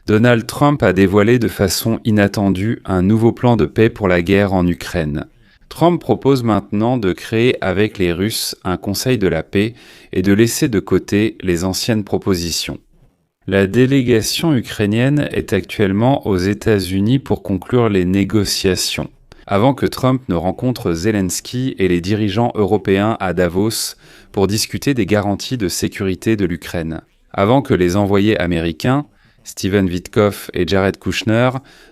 Donald Trump a dévoilé de façon inattendue un nouveau plan de paix pour la guerre en Ukraine. Trump propose maintenant de créer avec les Russes un Conseil de la paix et de laisser de côté les anciennes propositions. La délégation ukrainienne est actuellement aux États-Unis pour conclure les négociations, avant que Trump ne rencontre Zelensky et les dirigeants européens à Davos pour discuter des garanties de sécurité de l'Ukraine, avant que les envoyés américains, Steven Witkoff et Jared Kushner,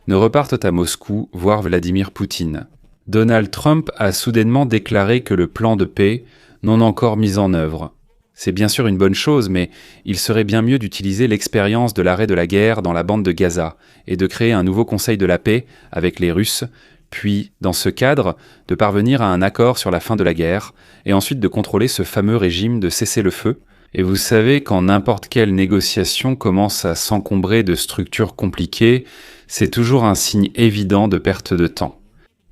ne repartent à Moscou voir Vladimir Poutine. Donald Trump a soudainement déclaré que le plan de paix non encore mis en œuvre. C'est bien sûr une bonne chose, mais il serait bien mieux d'utiliser l'expérience de l'arrêt de la guerre dans la bande de Gaza et de créer un nouveau conseil de la paix avec les Russes, puis, dans ce cadre, de parvenir à un accord sur la fin de la guerre, et ensuite de contrôler ce fameux régime de cessez-le-feu. Et vous savez, quand n'importe quelle négociation commence à s'encombrer de structures compliquées, c'est toujours un signe évident de perte de temps.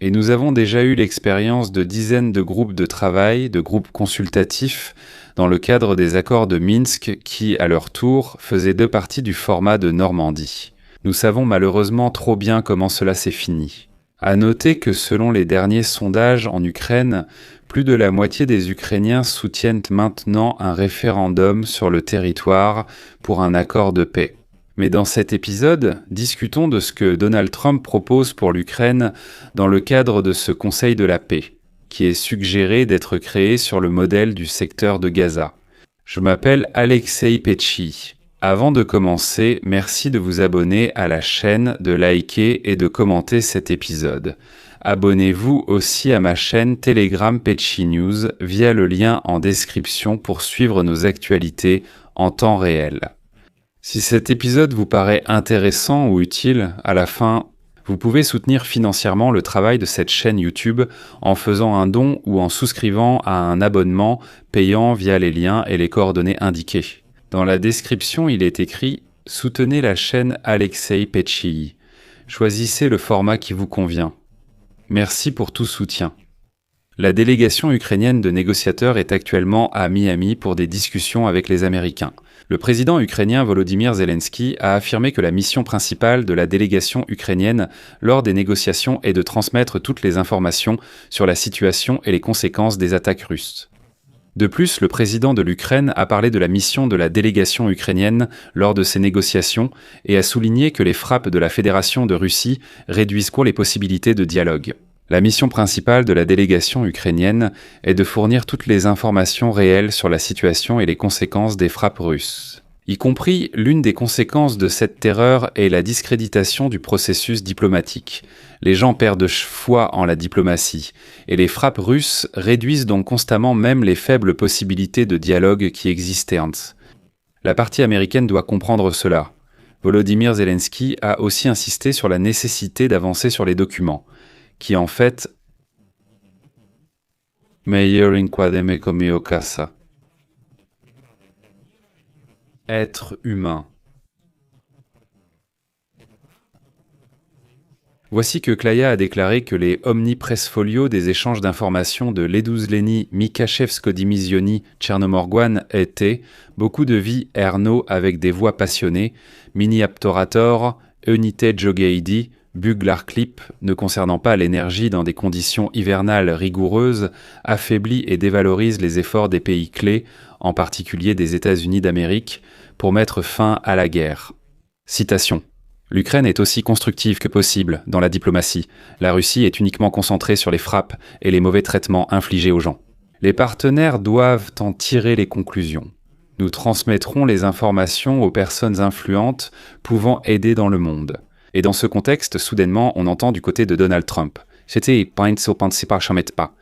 Et nous avons déjà eu l'expérience de dizaines de groupes de travail, de groupes consultatifs, dans le cadre des accords de Minsk qui, à leur tour, faisaient deux parties du format de Normandie. Nous savons malheureusement trop bien comment cela s'est fini. À noter que selon les derniers sondages en Ukraine, plus de la moitié des Ukrainiens soutiennent maintenant un référendum sur le territoire pour un accord de paix. Mais dans cet épisode, discutons de ce que Donald Trump propose pour l'Ukraine dans le cadre de ce Conseil de la paix, qui est suggéré d'être créé sur le modèle du secteur de Gaza. Je m'appelle Alexei Petchi. Avant de commencer, merci de vous abonner à la chaîne, de liker et de commenter cet épisode. Abonnez-vous aussi à ma chaîne Telegram Petchi News via le lien en description pour suivre nos actualités en temps réel. Si cet épisode vous paraît intéressant ou utile, à la fin, vous pouvez soutenir financièrement le travail de cette chaîne YouTube en faisant un don ou en souscrivant à un abonnement payant via les liens et les coordonnées indiquées. Dans la description, il est écrit « Soutenez la chaîne Alexei Petchi ». Choisissez le format qui vous convient. Merci pour tout soutien. La délégation ukrainienne de négociateurs est actuellement à Miami pour des discussions avec les Américains. Le président ukrainien Volodymyr Zelensky a affirmé que la mission principale de la délégation ukrainienne lors des négociations est de transmettre toutes les informations sur la situation et les conséquences des attaques russes. De plus, le président de l'Ukraine a parlé de la mission de la délégation ukrainienne lors de ces négociations et a souligné que les frappes de la Fédération de Russie réduisent les possibilités de dialogue. La mission principale de la délégation ukrainienne est de fournir toutes les informations réelles sur la situation et les conséquences des frappes russes. Y compris, l'une des conséquences de cette terreur est la discréditation du processus diplomatique. Les gens perdent foi en la diplomatie, et les frappes russes réduisent donc constamment même les faibles possibilités de dialogue qui existaient. La partie américaine doit comprendre cela. Volodymyr Zelensky a aussi insisté sur la nécessité d'avancer sur les documents, qui en fait être humain. Voici que Klaya a déclaré que les omnipress-folios des échanges d'informations de Leduzleni, Mikashevsko-Dimizioni, Tchernomorgouan étaient beaucoup de vie Erno avec des voix passionnées, Mini Aptorator, Unité Jogeidi, Buglarclip, ne concernant pas l'énergie dans des conditions hivernales rigoureuses, affaiblit et dévalorise les efforts des pays clés, en particulier des États-Unis d'Amérique, pour mettre fin à la guerre. Citation. L'Ukraine est aussi constructive que possible dans la diplomatie. La Russie est uniquement concentrée sur les frappes et les mauvais traitements infligés aux gens. Les partenaires doivent en tirer les conclusions. Nous transmettrons les informations aux personnes influentes pouvant aider dans le monde. Et dans ce contexte, soudainement, on entend du côté de Donald Trump. C'était pas.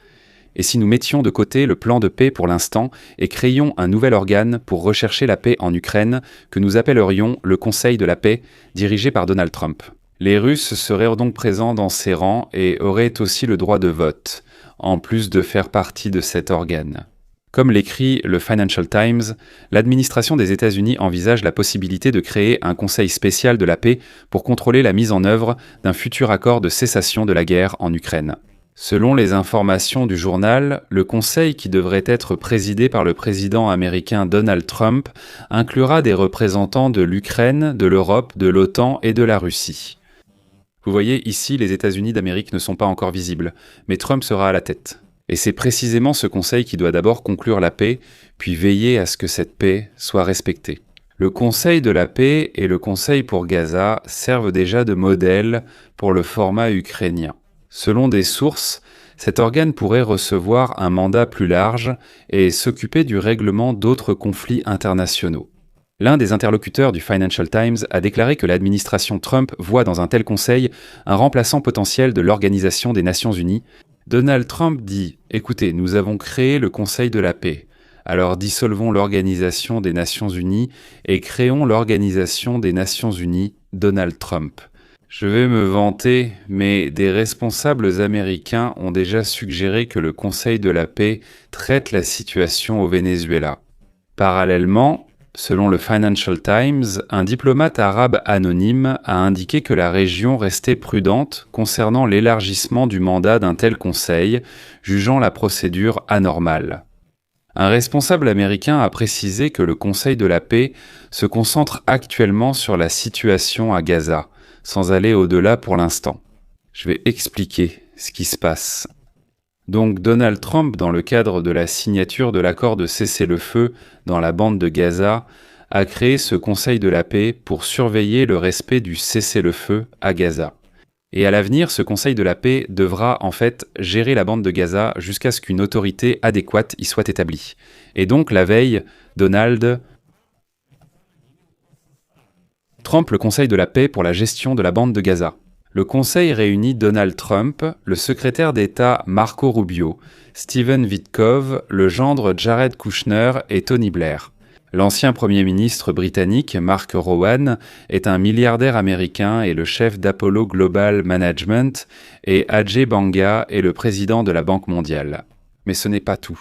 Et si nous mettions de côté le plan de paix pour l'instant et créions un nouvel organe pour rechercher la paix en Ukraine que nous appellerions le Conseil de la paix, dirigé par Donald Trump. Les Russes seraient donc présents dans ces rangs et auraient aussi le droit de vote, en plus de faire partie de cet organe. Comme l'écrit le Financial Times, l'administration des États-Unis envisage la possibilité de créer un conseil spécial de la paix pour contrôler la mise en œuvre d'un futur accord de cessation de la guerre en Ukraine. Selon les informations du journal, le conseil qui devrait être présidé par le président américain Donald Trump inclura des représentants de l'Ukraine, de l'Europe, de l'OTAN et de la Russie. Vous voyez, ici, les États-Unis d'Amérique ne sont pas encore visibles, mais Trump sera à la tête. Et c'est précisément ce conseil qui doit d'abord conclure la paix, puis veiller à ce que cette paix soit respectée. Le Conseil de la paix et le Conseil pour Gaza servent déjà de modèle pour le format ukrainien. Selon des sources, cet organe pourrait recevoir un mandat plus large et s'occuper du règlement d'autres conflits internationaux. L'un des interlocuteurs du Financial Times a déclaré que l'administration Trump voit dans un tel conseil un remplaçant potentiel de l'Organisation des Nations Unies. Donald Trump dit « Écoutez, nous avons créé le Conseil de la paix. Alors dissolvons l'Organisation des Nations Unies et créons l'Organisation des Nations Unies Donald Trump. » Je vais me vanter, mais des responsables américains ont déjà suggéré que le Conseil de la paix traite la situation au Venezuela. Parallèlement, selon le Financial Times, un diplomate arabe anonyme a indiqué que la région restait prudente concernant l'élargissement du mandat d'un tel conseil, jugeant la procédure anormale. Un responsable américain a précisé que le Conseil de la paix se concentre actuellement sur la situation à Gaza, sans aller au-delà pour l'instant. Je vais expliquer ce qui se passe. Donc Donald Trump, dans le cadre de la signature de l'accord de cessez-le-feu dans la bande de Gaza, a créé ce Conseil de la paix pour surveiller le respect du cessez-le-feu à Gaza. Et à l'avenir, ce Conseil de la paix devra en fait gérer la bande de Gaza jusqu'à ce qu'une autorité adéquate y soit établie. Et donc la veille, Trump le Conseil de la paix pour la gestion de la bande de Gaza. Le Conseil réunit Donald Trump, le secrétaire d'État Marco Rubio, Stephen Witkoff, le gendre Jared Kushner et Tony Blair. L'ancien Premier ministre britannique Mark Rowan est un milliardaire américain et le chef d'Apollo Global Management, et Ajay Banga est le président de la Banque mondiale. Mais ce n'est pas tout.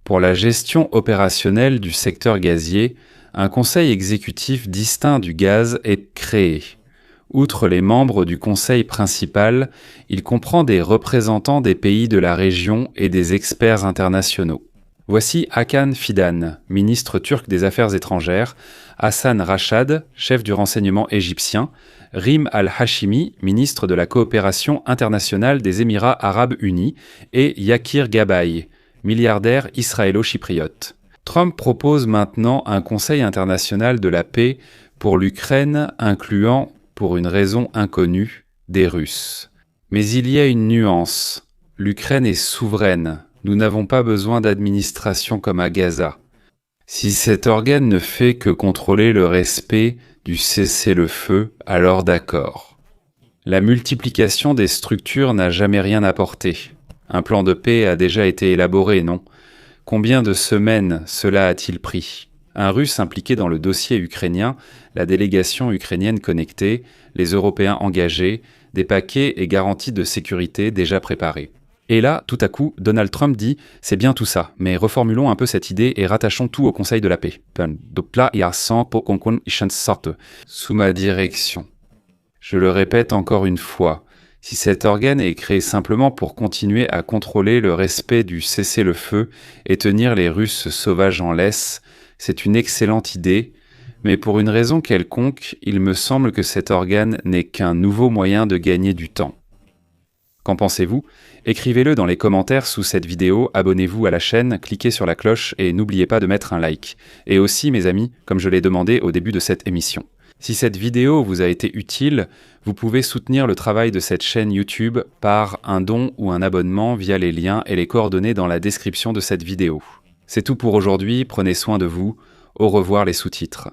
Pour la gestion opérationnelle du secteur gazier, un conseil exécutif distinct du gaz est créé. Outre les membres du conseil principal, il comprend des représentants des pays de la région et des experts internationaux. Voici Hakan Fidan, ministre turc des Affaires étrangères, Hassan Rachad, chef du renseignement égyptien, Rim al-Hashimi, ministre de la coopération internationale des Émirats arabes unis, et Yakir Gabay, milliardaire israélo-chypriote. Trump propose maintenant un Conseil international de la paix pour l'Ukraine, incluant, pour une raison inconnue, des Russes. Mais il y a une nuance. L'Ukraine est souveraine. Nous n'avons pas besoin d'administration comme à Gaza. Si cet organe ne fait que contrôler le respect du cessez-le-feu, alors d'accord. La multiplication des structures n'a jamais rien apporté. Un plan de paix a déjà été élaboré, non ? Combien de semaines cela a-t-il pris ? Un Russe impliqué dans le dossier ukrainien, la délégation ukrainienne connectée, les Européens engagés, des paquets et garanties de sécurité déjà préparés. Et là, tout à coup, Donald Trump dit « c'est bien tout ça, mais reformulons un peu cette idée et rattachons tout au Conseil de la paix. Sous ma direction. » Je le répète encore une fois, si cet organe est créé simplement pour continuer à contrôler le respect du cessez-le-feu et tenir les Russes sauvages en laisse, c'est une excellente idée, mais pour une raison quelconque, il me semble que cet organe n'est qu'un nouveau moyen de gagner du temps. Qu'en pensez-vous ? Écrivez-le dans les commentaires sous cette vidéo, abonnez-vous à la chaîne, cliquez sur la cloche et n'oubliez pas de mettre un like. Et aussi, mes amis, comme je l'ai demandé au début de cette émission. Si cette vidéo vous a été utile, vous pouvez soutenir le travail de cette chaîne YouTube par un don ou un abonnement via les liens et les coordonnées dans la description de cette vidéo. C'est tout pour aujourd'hui, prenez soin de vous, au revoir les sous-titres.